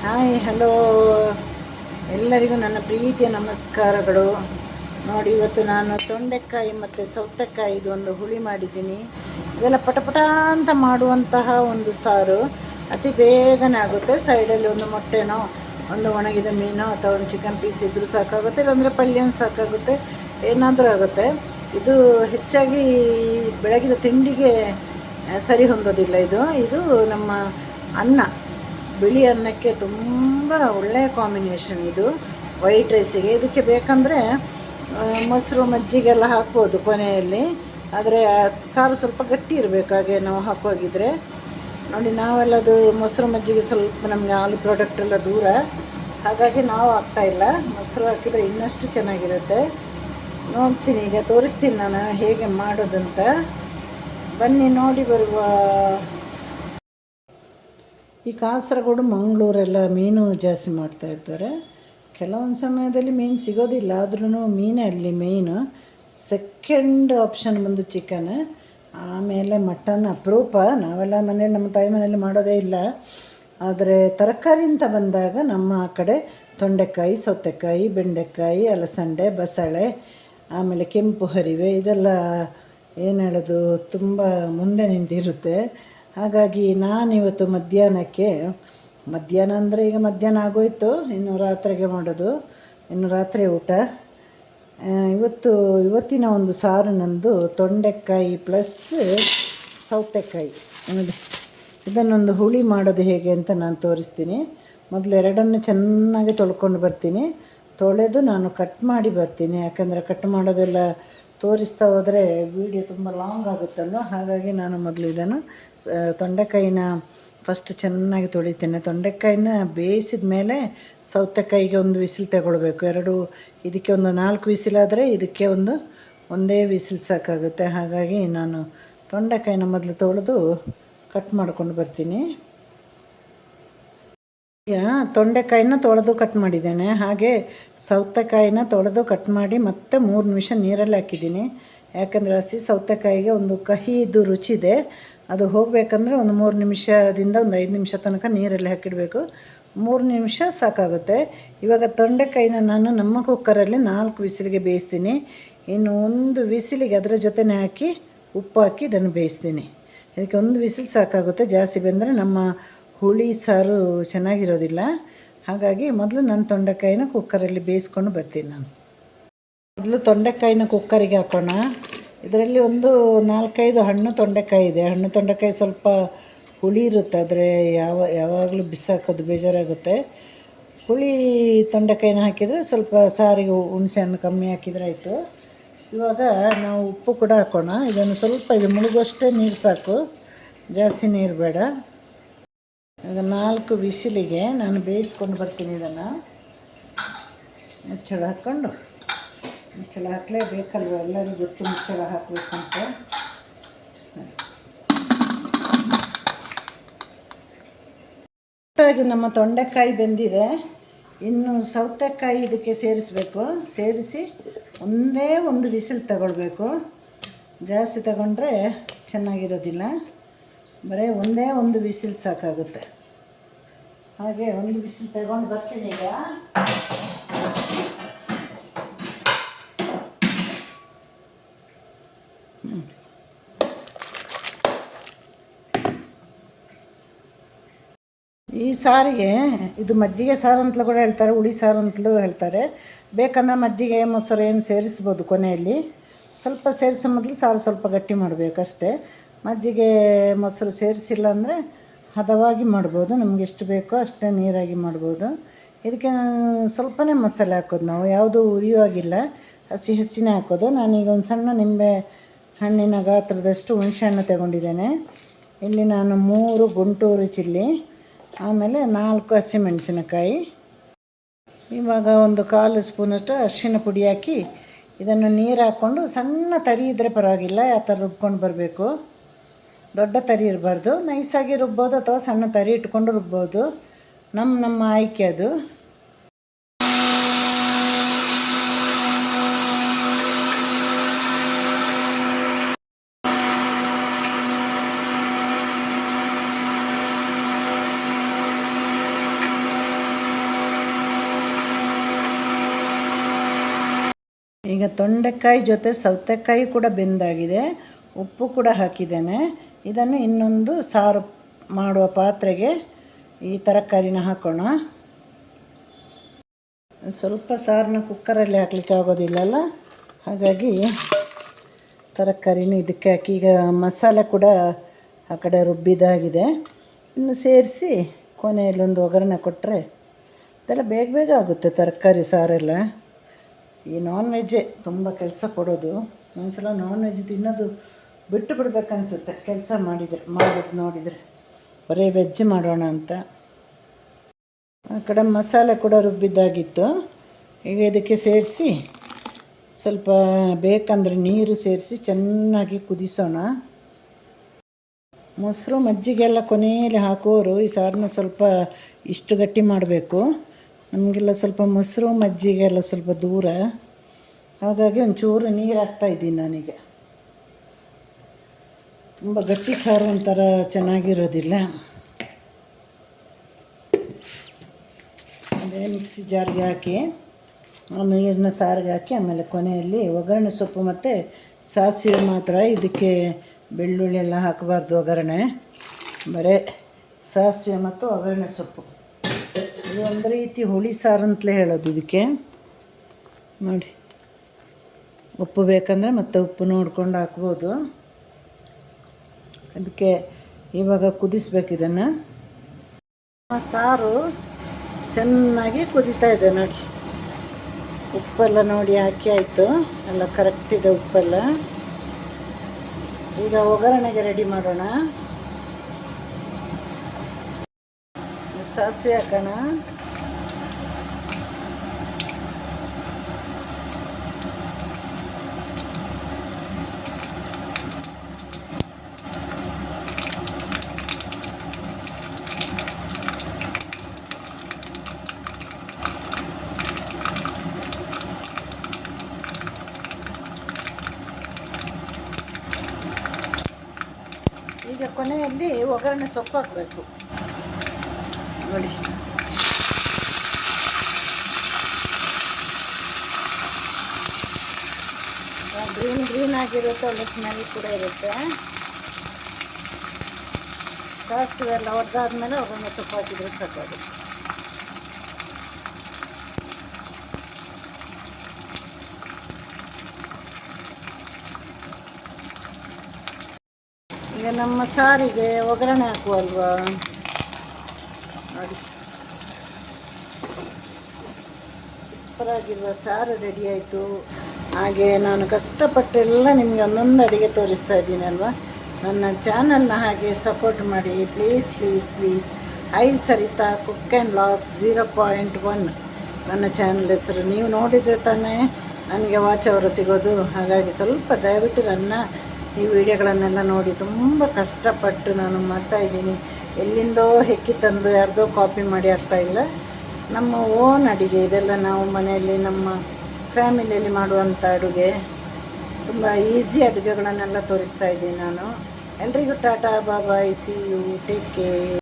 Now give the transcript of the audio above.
Hi hello ಎಲ್ಲರಿಗೂ ನನ್ನ ಪ್ರೀತಿಯ ನಮಸ್ಕಾರಗಳು. ನೋಡಿ, ಇವತ್ತು ನಾನು ತೊಂಡೆಕಾಯಿ ಮತ್ತು ಸೌತೆಕಾಯಿದು ಒಂದು ಹುಳಿ ಮಾಡಿದ್ದೀನಿ. ಇದೆಲ್ಲ ಪಟಪಟ ಅಂತ ಮಾಡುವಂತಹ ಒಂದು ಸಾರು, ಅತಿ ಬೇಗನೆ ಆಗುತ್ತೆ. ಸೈಡಲ್ಲಿ ಒಂದು ಮೊಟ್ಟೆನೋ ಒಂದು ಒಣಗಿದ ಮೀನೋ ಅಥವಾ ಒಂದು ಚಿಕನ್ ಪೀಸ್ ಇದ್ದರೂ ಸಾಕಾಗುತ್ತೆ, ಇಲ್ಲಾಂದರೆ ಪಲ್ಯನ ಸಾಕಾಗುತ್ತೆ, ಏನಾದರೂ ಆಗುತ್ತೆ. ಇದು ಹೆಚ್ಚಾಗಿ ಬೆಳಗಿನ ತಿಂಡಿಗೆ ಸರಿ ಹೊಂದೋದಿಲ್ಲ. ಇದು ನಮ್ಮ ಅನ್ನ, ಬಿಳಿ ಅನ್ನಕ್ಕೆ ತುಂಬ ಒಳ್ಳೆಯ ಕಾಂಬಿನೇಷನ್ ಇದು, ವೈಟ್ ರೈಸಿಗೆ. ಇದಕ್ಕೆ ಬೇಕಂದರೆ ಮೊಸರು ಮಜ್ಜಿಗೆಲ್ಲ ಹಾಕ್ಬೋದು ಕೊನೆಯಲ್ಲಿ, ಆದರೆ ಸಾರು ಸ್ವಲ್ಪ ಗಟ್ಟಿ ಇರಬೇಕು ಹಾಗೆ ನಾವು ಹಾಕುವಾಗಿದ್ದರೆ. ನೋಡಿ, ನಾವೆಲ್ಲದು ಮೊಸರು ಮಜ್ಜಿಗೆ ಸ್ವಲ್ಪ ನಮಗೆ ಹಾಲು ಪ್ರಾಡಕ್ಟ್ ಎಲ್ಲ ದೂರ, ಹಾಗಾಗಿ ನಾವು ಹಾಕ್ತಾಯಿಲ್ಲ. ಮೊಸರು ಹಾಕಿದರೆ ಇನ್ನಷ್ಟು ಚೆನ್ನಾಗಿರುತ್ತೆ. ನೋಡ್ತೀನಿ, ಈಗ ತೋರಿಸ್ತೀನಿ ನಾನು ಹೇಗೆ ಮಾಡೋದಂತ. ಬನ್ನಿ ನೋಡಿ ಬರುವ. ಈ ಕಾಸರಗೋಡು ಮಂಗಳೂರೆಲ್ಲ ಮೀನು ಜಾಸ್ತಿ ಮಾಡ್ತಾಯಿರ್ತಾರೆ. ಕೆಲವೊಂದು ಸಮಯದಲ್ಲಿ ಮೀನು ಸಿಗೋದಿಲ್ಲ, ಆದ್ರೂ ಮೀನೇ ಅಲ್ಲಿ ಮೇಯ್ನು. ಸೆಕೆಂಡ್ ಆಪ್ಷನ್ ಬಂದು ಚಿಕನ್, ಆಮೇಲೆ ಮಟನ್ ಅಪರೂಪ. ನಾವೆಲ್ಲ ಮನೇಲಿ ನಮ್ಮ ತಾಯಿ ಮನೇಲಿ ಮಾಡೋದೇ ಇಲ್ಲ. ಆದರೆ ತರಕಾರಿ ಅಂತ ಬಂದಾಗ ನಮ್ಮ ಆ ಕಡೆ ತೊಂಡೆಕಾಯಿ, ಸೌತೆಕಾಯಿ, ಬೆಂಡೆಕಾಯಿ, ಅಲಸಂಡೆ, ಬಸಳೆ, ಆಮೇಲೆ ಕೆಂಪು ಹರಿವೆ, ಇದೆಲ್ಲ ಏನು ಹೇಳೋದು ತುಂಬ ಮುಂದೆ ನಿಂತಿರುತ್ತೆ. ಹಾಗಾಗಿ ನಾನಿವತ್ತು ಮಧ್ಯಾಹ್ನ ಅಂದರೆ ಈಗ ಮಧ್ಯಾಹ್ನ ಆಗೋಯ್ತು, ಇನ್ನು ರಾತ್ರಿಗೆ ಮಾಡೋದು, ಇನ್ನು ರಾತ್ರಿ ಊಟ. ಇವತ್ತಿನ ಒಂದು ಸಾರು ನಂದು ತೊಂಡೆಕಾಯಿ ಪ್ಲಸ್ ಸೌತೆಕಾಯಿ. ಇದನ್ನೊಂದು ಹುಳಿ ಮಾಡೋದು ಹೇಗೆ ಅಂತ ನಾನು ತೋರಿಸ್ತೀನಿ. ಮೊದಲು ಎರಡನ್ನು ಚೆನ್ನಾಗಿ ತೊಳ್ಕೊಂಡು ಬರ್ತೀನಿ. ತೊಳೆದು ನಾನು ಕಟ್ ಮಾಡಿ ಬರ್ತೀನಿ, ಯಾಕಂದರೆ ಕಟ್ ಮಾಡೋದೆಲ್ಲ ತೋರಿಸ್ತಾ ಹೋದರೆ ವೀಡಿಯೋ ತುಂಬ ಲಾಂಗ್ ಆಗುತ್ತಲ್ವ. ಹಾಗಾಗಿ ನಾನು ಮೊದಲು ಇದನ್ನು ತೊಂಡೆಕಾಯಿನ ಫಸ್ಟ್ ಚೆನ್ನಾಗಿ ತೊಳಿತೇನೆ. ತೊಂಡೆಕಾಯಿನ ಬೇಯಿಸಿದ ಮೇಲೆ ಸೌತೆಕಾಯಿಗೆ ಒಂದು ವಿಸಿಲ್ ತಗೊಳ್ಬೇಕು. ಇದಕ್ಕೆ ಒಂದು 4 ವಿಸಿಲಾದರೆ ಇದಕ್ಕೆ ಒಂದೇ ವಿಸಿಲ್ ಸಾಕಾಗುತ್ತೆ. ಹಾಗಾಗಿ ನಾನು ತೊಂಡೆಕಾಯಿನ ಮೊದಲು ತೊಳೆದು ಕಟ್ ಮಾಡ್ಕೊಂಡು ಬರ್ತೀನಿ. ಈಗ ತೊಂಡೆಕಾಯಿನ ತೊಳೆದು ಕಟ್ ಮಾಡಿದ್ದೇನೆ, ಹಾಗೆ ಸೌತೆಕಾಯಿನ ತೊಳೆದು ಕಟ್ ಮಾಡಿ ಮತ್ತೆ 3 ನಿಮಿಷ ನೀರಲ್ಲಿ ಹಾಕಿದ್ದೀನಿ. ಯಾಕಂದರೆ ಹಸಿ ಸೌತೆಕಾಯಿಗೆ ಒಂದು ಕಹಿದು ರುಚಿ ಇದೆ, ಅದು ಹೋಗಬೇಕಂದ್ರೆ ಒಂದು 3 ನಿಮಿಷದಿಂದ ಒಂದು 5 ನಿಮಿಷ ತನಕ ನೀರಲ್ಲಿ ಹಾಕಿಡಬೇಕು. 3 ನಿಮಿಷ ಸಾಕಾಗುತ್ತೆ. ಇವಾಗ ತೊಂಡೆಕಾಯಿನ ನಾನು ನಮ್ಮ ಕುಕ್ಕರಲ್ಲಿ 4 ವಿಸಿಲಿಗೆ ಬೇಯಿಸ್ತೀನಿ. ಇನ್ನು 1 ವಿಸಿಲಿಗೆ ಅದರ ಜೊತೆನೇ ಹಾಕಿ ಉಪ್ಪು ಹಾಕಿ ಇದನ್ನು ಬೇಯಿಸ್ತೀನಿ. ಇದಕ್ಕೆ 1 ವಿಸಿಲ್ ಸಾಕಾಗುತ್ತೆ. ಜಾಸ್ತಿ ಬೆಂದರೆ ನಮ್ಮ ಹುಳಿ ಸಾರು ಚೆನ್ನಾಗಿರೋದಿಲ್ಲ. ಹಾಗಾಗಿ ಮೊದಲು ನಾನು ತೊಂಡೆಕಾಯಿನ ಕುಕ್ಕರಲ್ಲಿ ಬೇಯಿಸ್ಕೊಂಡು ಬರ್ತೀನಿ. ಮೊದಲು ತೊಂಡೆಕಾಯಿನ ಕುಕ್ಕರಿಗೆ ಹಾಕೋಣ. ಇದರಲ್ಲಿ ಒಂದು 4-5 ಹಣ್ಣು ತೊಂಡೆಕಾಯಿ ಇದೆ. ಹಣ್ಣು ತೊಂಡೆಕಾಯಿ ಸ್ವಲ್ಪ ಹುಳಿ ಇರುತ್ತೆ, ಆದರೆ ಯಾವಾಗಲೂ ಬಿಸಾಕೋದು ಬೇಜಾರಾಗುತ್ತೆ. ಹುಳಿ ತೊಂಡೆಕಾಯಿನ ಹಾಕಿದರೆ ಸ್ವಲ್ಪ ಸಾರಿಗೆ ಹುಣಸೆ ಹಣ್ಣು ಕಮ್ಮಿ ಹಾಕಿದರೆ ಆಯಿತು. ಇವಾಗ ನಾವು ಉಪ್ಪು ಕೂಡ ಹಾಕೋಣ. ಇದನ್ನು ಸ್ವಲ್ಪ ಇದು ಮುಳುಗುವಷ್ಟೇ ನೀರು ಸಾಕು, ಜಾಸ್ತಿ ನೀರು ಬೇಡ. ಈಗ 4 ವಿಸಿಲಿಗೆ ನಾನು ಬೇಯಿಸ್ಕೊಂಡು ಬರ್ತೀನಿ. ಇದನ್ನು ಮುಚ್ಚಳ ಹಾಕ್ಕೊಂಡು, ಮುಚ್ಚಳ ಹಾಕಲೇಬೇಕಲ್ವ, ಎಲ್ಲರಿಗೂ ಗೊತ್ತು ಮುಚ್ಚಳ ಹಾಕಬೇಕಂತ. ಹಾಗೆ ನಮ್ಮ ತೊಂಡೆಕಾಯಿ ಬೆಂದಿದೆ. ಇನ್ನು ಸೌತೆಕಾಯಿ ಇದಕ್ಕೆ ಸೇರಿಸಬೇಕು. ಸೇರಿಸಿ ಒಂದೇ ಒಂದು ವಿಸಿಲ್ ತಗೊಳ್ಬೇಕು. ಜಾಸ್ತಿ ತಗೊಂಡ್ರೆ ಚೆನ್ನಾಗಿರೋದಿಲ್ಲ, ಬರೀ ಒಂದೇ ಒಂದು ವಿಸಿಲ್ ಸಾಕಾಗುತ್ತೆ. ಹಾಗೆ ಒಂದು ವಿಸಿಲ್ ತಗೊಂಡು ಬರ್ತೀನಿ. ಈಗ ಈ ಸಾರಿಗೆ ಇದು ಮಜ್ಜಿಗೆ ಸಾರು ಅಂತಲೂ ಕೂಡ ಹೇಳ್ತಾರೆ, ಹುಳಿ ಸಾರು ಅಂತಲೂ ಹೇಳ್ತಾರೆ. ಬೇಕಂದ್ರೆ ಮಜ್ಜಿಗೆ ಮೊಸರು ಏನು ಸೇರಿಸ್ಬೋದು ಕೊನೆಯಲ್ಲಿ. ಸ್ವಲ್ಪ ಸೇರಿಸೋ ಮೊದಲು ಸಾರು ಸ್ವಲ್ಪ ಗಟ್ಟಿ ಮಾಡಬೇಕಷ್ಟೇ. ಮಜ್ಜಿಗೆ ಮೊಸರು ಸೇರಿಸಿಲ್ಲ ಅಂದರೆ ಹದವಾಗಿ ಮಾಡ್ಬೋದು, ನಮ್ಗೆ ಎಷ್ಟು ಬೇಕೋ ಅಷ್ಟೇ ನೀರಾಗಿ ಮಾಡ್ಬೋದು. ಇದಕ್ಕೆ ಸ್ವಲ್ಪನೇ ಮಸಾಲೆ ಹಾಕೋದು, ನಾವು ಯಾವುದೂ ಉರಿಯುವಾಗಿಲ್ಲ, ಹಸಿನೇ ಹಾಕೋದು. ನಾನೀಗ ಒಂದು ಸಣ್ಣ ನಿಂಬೆ ಹಣ್ಣಿನ ಗಾತ್ರದಷ್ಟು ಹುಣಸೆ ಹಣ್ಣು ತಗೊಂಡಿದ್ದೇನೆ. ಇಲ್ಲಿ ನಾನು 3 ಗುಂಟೂರು ಚಿಲ್ಲಿ, ಆಮೇಲೆ 4 ಹಸಿಮೆಣಸಿನಕಾಯಿ. ಇವಾಗ ಒಂದು 1/4 ಸ್ಪೂನಷ್ಟು ಅರಿಶಿನ ಪುಡಿ ಹಾಕಿ ಇದನ್ನು ನೀರು ಹಾಕ್ಕೊಂಡು, ಸಣ್ಣ ತರಿ ಇದ್ದರೆ ಪರವಾಗಿಲ್ಲ, ಆ ಥರ ರುಬ್ಕೊಂಡು ಬರಬೇಕು. ದೊಡ್ಡ ತರಿ ಇರಬಾರ್ದು, ನೈಸಾಗಿ ರುಬ್ಬೋದು ಅಥವಾ ಸಣ್ಣ ತರಿ ಇಟ್ಕೊಂಡು ರುಬ್ಬೋದು, ನಮ್ಮ ಆಯ್ಕೆ ಅದು. ಈಗ ತೊಂಡೆಕಾಯಿ ಜೊತೆ ಸೌತೆಕಾಯಿ ಕೂಡ ಬೆಂದಾಗಿದೆ, ಉಪ್ಪು ಕೂಡ ಹಾಕಿದ್ದೇನೆ. ಇದನ್ನು ಇನ್ನೊಂದು ಸಾರು ಮಾಡುವ ಪಾತ್ರೆಗೆ ಈ ತರಕಾರಿನ ಹಾಕೋಣ. ಸ್ವಲ್ಪ ಸಾರನ್ನ ಕುಕ್ಕರಲ್ಲಿ ಹಾಕಲಿಕ್ಕೆ ಆಗೋದಿಲ್ಲಲ್ಲ, ಹಾಗಾಗಿ ತರಕಾರಿನ ಇದಕ್ಕೆ ಹಾಕಿ ಈಗ ಮಸಾಲೆ ಕೂಡ ಆ ಕಡೆ ರುಬ್ಬಿದಾಗಿದೆ. ಇನ್ನು ಸೇರಿಸಿ ಕೊನೆಯಲ್ಲೊಂದು ಒಗ್ಗರಣೆ ಕೊಟ್ಟರೆ ಇದೆಲ್ಲ ಬೇಗ ಬೇಗ ಆಗುತ್ತೆ ತರಕಾರಿ ಸಾರೆಲ್ಲ. ಈ ನಾನ್ ವೆಜ್ಜೇ ತುಂಬ ಕೆಲಸ ಕೊಡೋದು. ಒಂದ್ಸಲ ನಾನ್ ವೆಜ್ ತಿನ್ನೋದು ಬಿಟ್ಟು ಬಿಡ್ಬೇಕನ್ಸುತ್ತೆ ಕೆಲಸ ಮಾಡೋದು ನೋಡಿದರೆ. ಬರೀ ವೆಜ್ ಮಾಡೋಣ ಅಂತ. ಆ ಕಡೆ ಮಸಾಲೆ ಕೂಡ ರುಬ್ಬಿದ್ದಾಗಿತ್ತು. ಈಗ ಇದಕ್ಕೆ ಸೇರಿಸಿ ಸ್ವಲ್ಪ ಬೇಕಂದರೆ ನೀರು ಸೇರಿಸಿ ಚೆನ್ನಾಗಿ ಕುದಿಸೋಣ. ಮೊಸರು ಮಜ್ಜಿಗೆಲ್ಲ ಕೊನೆಯಲ್ಲಿ ಹಾಕೋರು ಈ ಸಾರನ್ನ ಸ್ವಲ್ಪ ಇಷ್ಟು ಗಟ್ಟಿ ಮಾಡಬೇಕು. ನಮಗೆಲ್ಲ ಸ್ವಲ್ಪ ಮೊಸರು ಮಜ್ಜಿಗೆ ಎಲ್ಲ ಸ್ವಲ್ಪ ದೂರ, ಹಾಗಾಗಿ ಒಂಚೂರು ನೀರು ಹಾಕ್ತಾಯಿದ್ದೀನಿ ನಾನೀಗ. ತುಂಬ ಗಟ್ಟಿ ಸಾರು ಒಂಥರ ಚೆನ್ನಾಗಿರೋದಿಲ್ಲ. ಅದೇ ಮಿಕ್ಸಿ ಜಾರ್ಗೆ ಹಾಕಿ ನೀರನ್ನ ಸಾರಿಗೆ ಹಾಕಿ ಆಮೇಲೆ ಕೊನೆಯಲ್ಲಿ ಒಗ್ಗರಣೆ ಸೊಪ್ಪು ಮತ್ತು ಸಾಸಿವೆ ಮಾತ್ರ. ಇದಕ್ಕೆ ಬೆಳ್ಳುಳ್ಳಿ ಎಲ್ಲ ಹಾಕಬಾರ್ದು ಒಗ್ಗರಣೆ, ಬರೀ ಸಾಸಿವೆ ಮತ್ತು ಒಗ್ಗರಣೆ ಸೊಪ್ಪು. ಇದು ಒಂದು ರೀತಿ ಹುಳಿ ಸಾರು ಅಂತಲೇ ಹೇಳೋದು ಇದಕ್ಕೆ. ನೋಡಿ, ಉಪ್ಪು ಬೇಕಂದರೆ ಮತ್ತೆ ಉಪ್ಪು ನೋಡ್ಕೊಂಡು ಹಾಕ್ಬೋದು. ಅದಕ್ಕೆ ಇವಾಗ ಕುದಿಸ್ಬೇಕು ಇದನ್ನು. ಸಾರು ಚೆನ್ನಾಗಿ ಕುದೀತಾ ಇದೆ ನೋಡಿ. ಉಪ್ಪೆಲ್ಲ ನೋಡಿ ಹಾಕಿ ಆಯಿತು, ಎಲ್ಲ ಕರೆಕ್ಟ್ ಇದೆ ಉಪ್ಪೆಲ್ಲ. ಈಗ ಒಗ್ಗರಣೆಗೆ ರೆಡಿ ಮಾಡೋಣ. ಸಾಸಿವೆ ಹಾಕೋಣ. ಈಗ ಕೊನೆಯಲ್ಲಿ ಒಗ್ಗರಣೆ ಸೊಪ್ಪು ಹಾಕಬೇಕು ನೋಡಿ. ಗ್ರೀನ್ ಆಗಿರುತ್ತೆ, ಒಳ್ಳೆ ಸ್ಮೆಲ್ ಕೂಡ ಇರುತ್ತೆ. ಸಾಸಿವೆ ಎಲ್ಲ ಒದ್ದಾದ್ಮೇಲೆ ಒಗ್ಗರಣೆ ಸೊಪ್ಪು ಹಾಕಿದ್ರೆ ಸಾಕಾಗುತ್ತೆ. ಈಗ ನಮ್ಮ ಸಾರಿಗೆ ಒಗ್ಗರಣೆ ಹಾಕುವಲ್ವಾ ನೋಡಿ. ಸೂಪರಾಗಿರುವ ಸಾರು ರೆಡಿ ಆಯಿತು. ಹಾಗೆ ನಾನು ಕಷ್ಟಪಟ್ಟೆಲ್ಲ ನಿಮಗೆ ಒಂದೊಂದು ಅಡುಗೆ ತೋರಿಸ್ತಾ ಇದ್ದೀನಿ ಅಲ್ವಾ. ನನ್ನ ಚಾನಲ್ನ ಹಾಗೆ ಸಪೋರ್ಟ್ ಮಾಡಿ please please please. I Saritha cook and vlogs 0.1 ನನ್ನ ಚಾನಲ್ ಹೆಸರು. ನೀವು ನೋಡಿದರೆ ತಾನೇ ನನಗೆ ವಾಚ್ ಅವರು ಸಿಗೋದು. ಹಾಗಾಗಿ ಸ್ವಲ್ಪ ದಯವಿಟ್ಟು ನನ್ನ ಈ ವಿಡಿಯೋಗಳನ್ನೆಲ್ಲ ನೋಡಿ. ತುಂಬ ಕಷ್ಟಪಟ್ಟು ನಾನು ಮಾಡ್ತಾಯಿದ್ದೀನಿ. ಎಲ್ಲಿಂದೋ ಹೆಕ್ಕಿ ತಂದು ಯಾರ್ದೋ ಕಾಪಿ ಮಾಡಿ ಆಗ್ತಾಯಿಲ್ಲ. ನಮ್ಮ ಓನ್ ಅಡುಗೆ ಇದೆಲ್ಲ. ನಾವು ಮನೆಯಲ್ಲಿ ನಮ್ಮ ಫ್ಯಾಮಿಲಿಯಲ್ಲಿ ಮಾಡುವಂಥ ಅಡುಗೆ, ತುಂಬ ಈಸಿ ಅಡುಗೆಗಳನ್ನೆಲ್ಲ ತೋರಿಸ್ತಾ ಇದ್ದೀನಿ ನಾನು. ಎಲ್ರಿಗೂ ಟಾಟಾ, ಬಾಯ್, ಸಿ ಯು, ಟೇಕ್ ಕೇರ್.